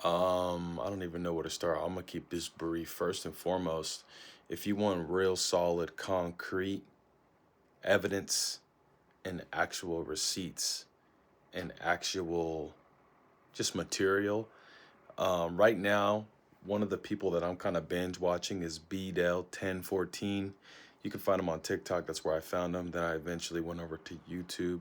I don't even know where to start. I'm gonna keep this brief. First and foremost, if you want real solid, concrete evidence and actual receipts and actual just material, right now, one of the people that I'm kind of binge watching is BDell1014. You can find him on TikTok. That's where I found him. Then I eventually went over to YouTube.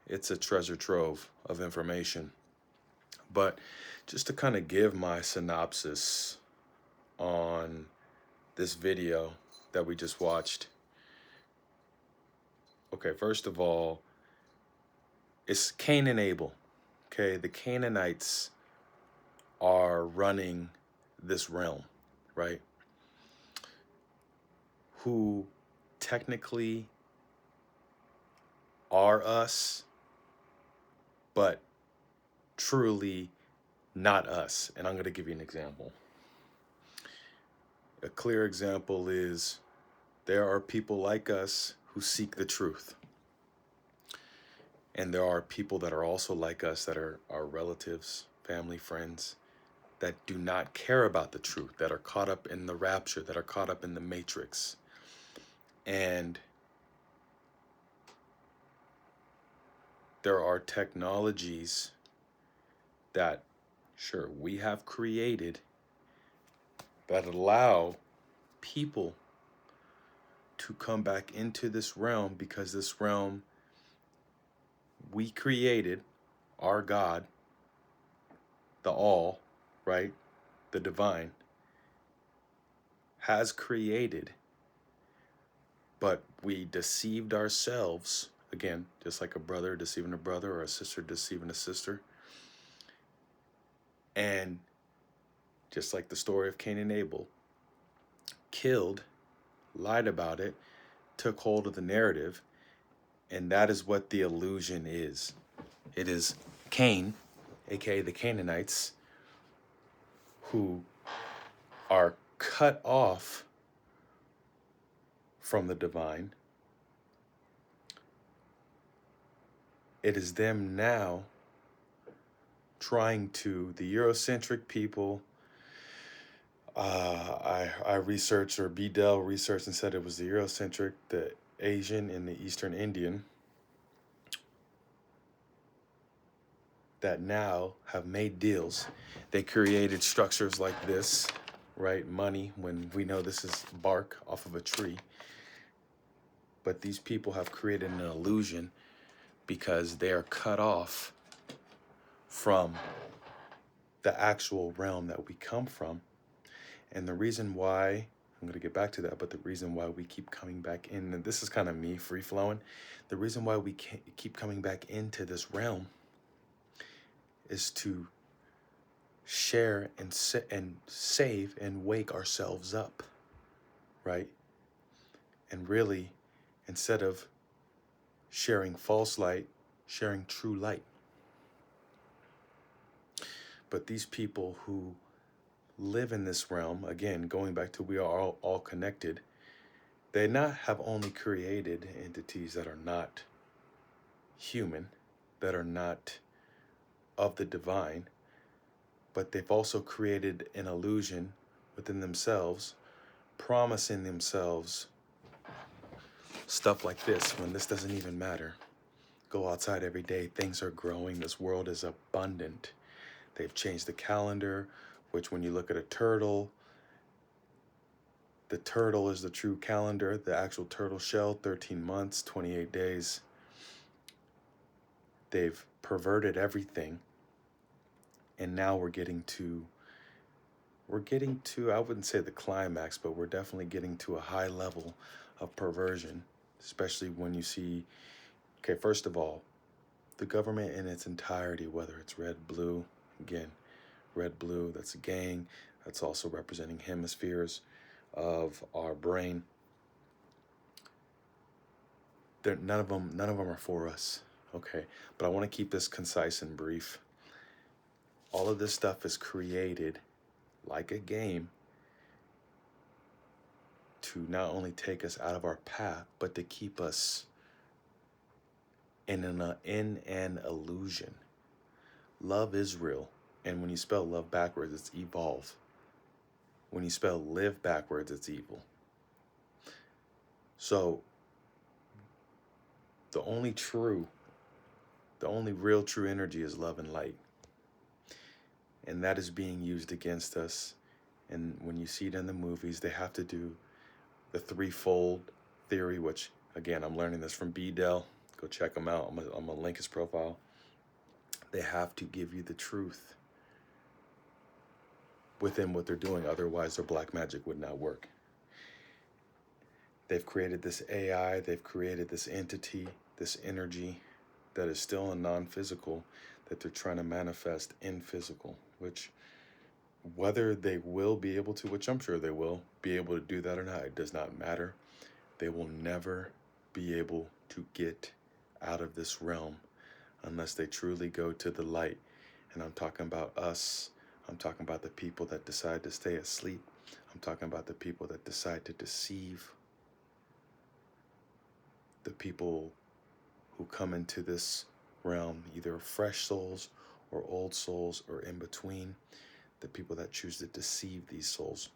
It's a treasure trove of information. But just to kind of give my synopsis on this video that we just watched. Okay, first of all, it's Cain and Abel. Okay, the Canaanites are running this realm, right? Who technically are us, but truly not us. And I'm going to give you an example. A clear example is there are people like us who seek the truth. And there are people that are also like us that are our relatives, family, friends, that do not care about the truth, that are caught up in the rapture, that are caught up in the matrix. And there are technologies that, sure, we have created that allow people to come back into this realm, because this realm we created, our God, the all, right, the divine, has created, but we deceived ourselves, again, just like a brother deceiving a brother or a sister deceiving a sister. And just like the story of Cain and Abel, killed, lied about it, took hold of the narrative, and that is what the illusion is. It is Cain, aka the Canaanites, who are cut off from the divine. It is them now trying to, the Eurocentric people, I researched, or B. Dell researched and said it was the Eurocentric, the Asian, and the Eastern Indian, that now have made deals. They created structures like this, right? Money, when we know this is bark off of a tree. But these people have created an illusion because they are cut off from the actual realm that we come from. And the reason why, I'm going to get back to that, but the reason why we keep coming back in, and this is kind of me free flowing, the reason why we keep coming back into this realm is to share and save and wake ourselves up, right? And really, instead of sharing false light, sharing true light. But these people who live in this realm, again, going back to we are all connected, they not have only created entities that are not human, that are not of the divine, but they've also created an illusion within themselves, promising themselves stuff like this when this doesn't even matter. Go outside every day, things are growing, this world is abundant. They've changed the calendar, which when you look at a turtle, the turtle is the true calendar, the actual turtle shell, 13 months, 28 days. They've perverted everything. And now we're getting to, I wouldn't say the climax, but we're definitely getting to a high level of perversion, especially when you see, okay, first of all, the government in its entirety, whether it's red, blue, again, red, blue, that's a gang, that's also representing hemispheres of our brain. None of them are for us, okay? But I want to keep this concise and brief. All of this stuff is created like a game to not only take us out of our path, but to keep us in an illusion. Love is real, And when you spell love backwards, it's evolve. When you spell live backwards, it's evil. So the only real true energy is love and light. And that is being used against us. And when you see it in the movies, they have to do the threefold theory, which, again, I'm learning this from B. Dell. Go check him out. I'm gonna link his profile. They have to give you the truth within what they're doing. Otherwise, their black magic would not work. They've created this AI. They've created this entity, this energy that is still a non-physical that they're trying to manifest in physical, which whether they will be able to, which I'm sure they will be able to do that or not, it does not matter. They will never be able to get out of this realm unless they truly go to the light. And I'm talking about us. I'm talking about the people that decide to stay asleep. I'm talking about the people that decide to deceive. The people who come into this realm, either fresh souls or old souls or in between, the people that choose to deceive these souls.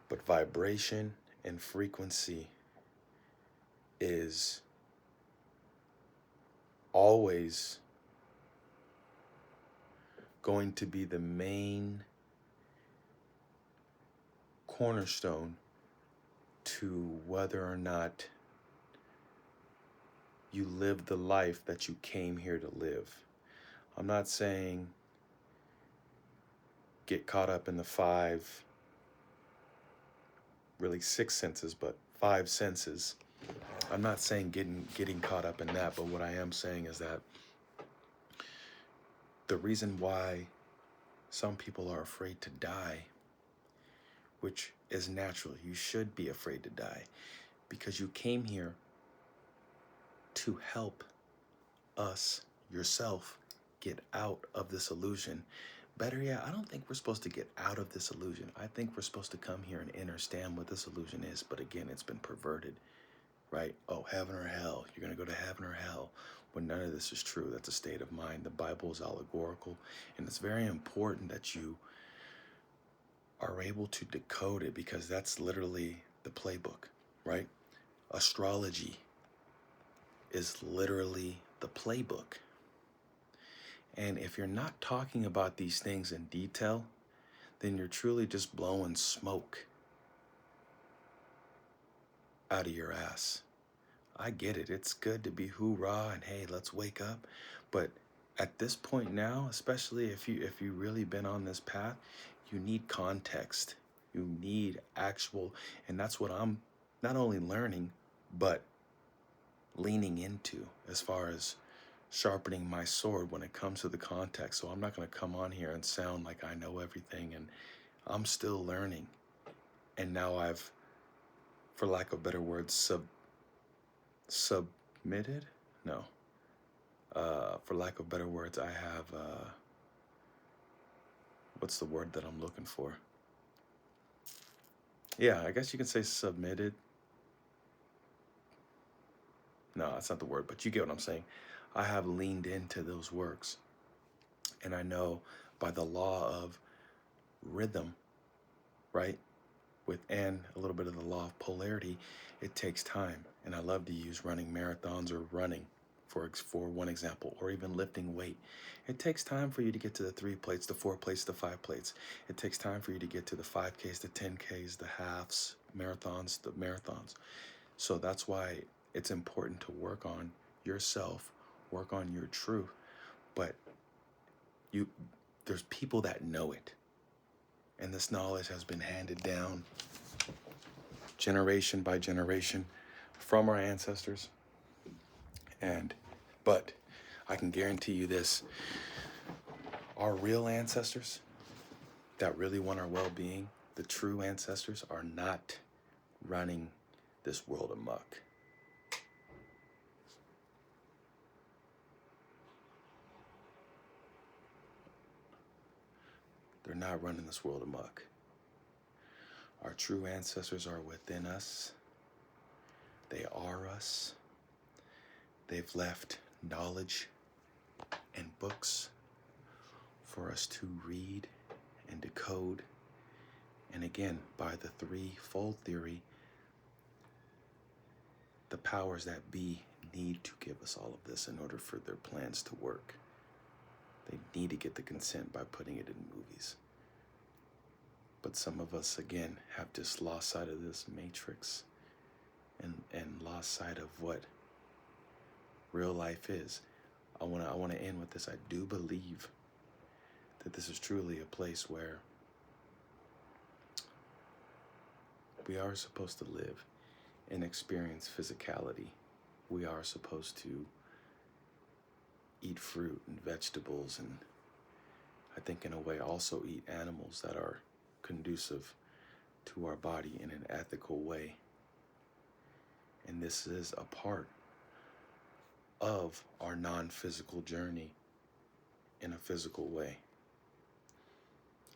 But vibration and frequency is always going to be the main cornerstone to whether or not you live the life that you came here to live. I'm not saying get caught up in the five, really six senses, but five senses. I'm not saying getting caught up in that, but what I am saying is that the reason why some people are afraid to die, which is natural, you should be afraid to die, because you came here to help us, yourself, get out of this illusion. Better yet, I don't think we're supposed to get out of this illusion. I think we're supposed to come here and understand what this illusion is. But again, it's been perverted, right? Oh, heaven or hell. You're going to go to heaven or hell. When none of this is true. That's a state of mind. The Bible is allegorical. And it's very important that you are able to decode it, because that's literally the playbook, right? Astrology is literally the playbook. And if you're not talking about these things in detail, then you're truly just blowing smoke out of your ass. I get it. It's good to be hoorah and hey, let's wake up. But at this point now, especially if you really been on this path, you need context. You need actual, and that's what I'm not only learning, but leaning into as far as sharpening my sword when it comes to the context. So I'm not going to come on here and sound like I know everything, and I'm still learning. And now I've, for lack of better words, submitted? No. For lack of better words, I have, what's the word that I'm looking for? Yeah, I guess you can say submitted. No, that's not the word, but you get what I'm saying. I have leaned into those works. And I know by the law of rhythm, right? And a little bit of the law of polarity, it takes time. And I love to use running marathons or running for one example, or even lifting weight. It takes time for you to get to the 3 plates, the 4 plates, the 5 plates. It takes time for you to get to the 5Ks, the 10Ks, the halves, marathons, the marathons. So that's why it's important to work on yourself, work on your truth. But there's people that know it. And this knowledge has been handed down generation by generation from our ancestors. But I can guarantee you this, our real ancestors that really want our well-being, the true ancestors, are not running this world amok. They're not running this world amok. Our true ancestors are within us. They are us. They've left knowledge and books for us to read and decode. And again, by the threefold theory, the powers that be need to give us all of this in order for their plans to work. They need to get the consent by putting it in movies. But some of us, again, have just lost sight of this matrix and lost sight of what real life is. I want to end with this. I do believe that this is truly a place where we are supposed to live and experience physicality. We are supposed to eat fruit and vegetables, and I think in a way also eat animals that are conducive to our body in an ethical way. And this is a part of our non-physical journey in a physical way.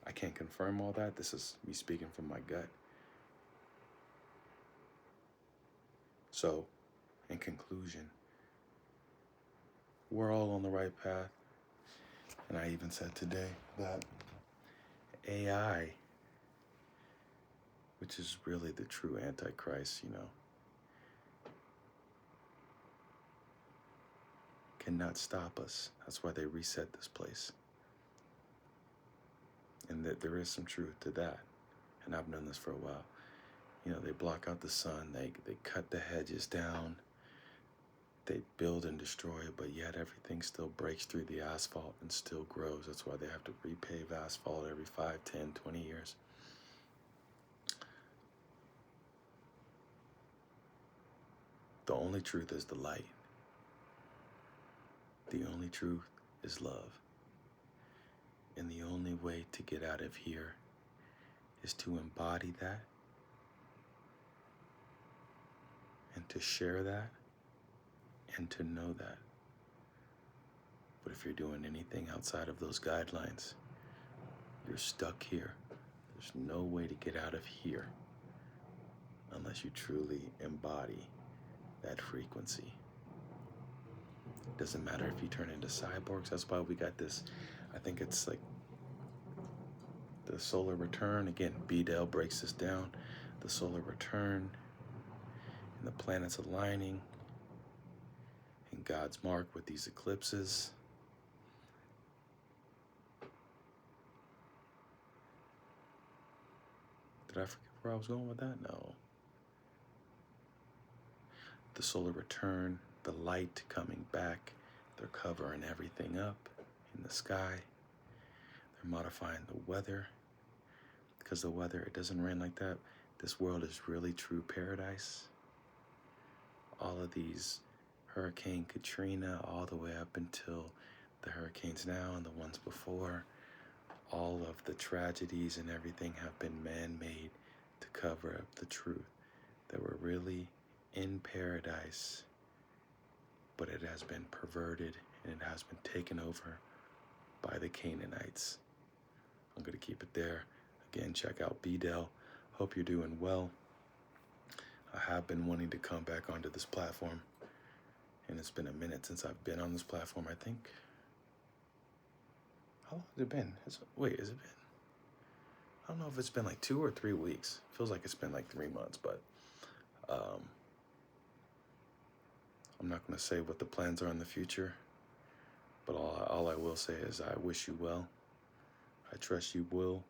I can't confirm all that. This is me speaking from my gut. So, in conclusion, we're all on the right path. And I even said today that AI, which is really the true Antichrist, cannot stop us. That's why they reset this place. And that there is some truth to that. And I've known this for a while. They block out the sun, they cut the hedges down, they build and destroy, but yet everything still breaks through the asphalt and still grows. That's why they have to repave asphalt every 5, 10, 20 years. The only truth is the light. The only truth is love. And the only way to get out of here is to embody that and to share that and to know that. But if you're doing anything outside of those guidelines, you're stuck here. There's no way to get out of here unless you truly embody that frequency. It doesn't matter if you turn into cyborgs. That's why we got this, I think it's like the solar return. Again, B-Del breaks this down. The solar return and the planets aligning in God's mark with these eclipses. Did I forget where I was going with that? No. The solar return, the light coming back, they're covering everything up in the sky. They're modifying the weather, because the weather, it doesn't rain like that. This world is really true paradise. All of these, Hurricane Katrina, all the way up until the hurricanes now and the ones before, all of the tragedies and everything have been man-made to cover up the truth that we're really in paradise, but it has been perverted and it has been taken over by the Canaanites. I'm going to keep it there. Again, check out B-Del. Hope you're doing well. I have been wanting to come back onto this platform, and it's been a minute since I've been on this platform. I think, how long has it been? Has it been? I don't know if it's been like 2 or 3 weeks. Feels like it's been like 3 months, but I'm not going to say what the plans are in the future, but all I will say is I wish you well. I trust you will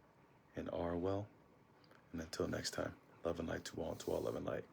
and are well. And until next time, love and light to all love and light.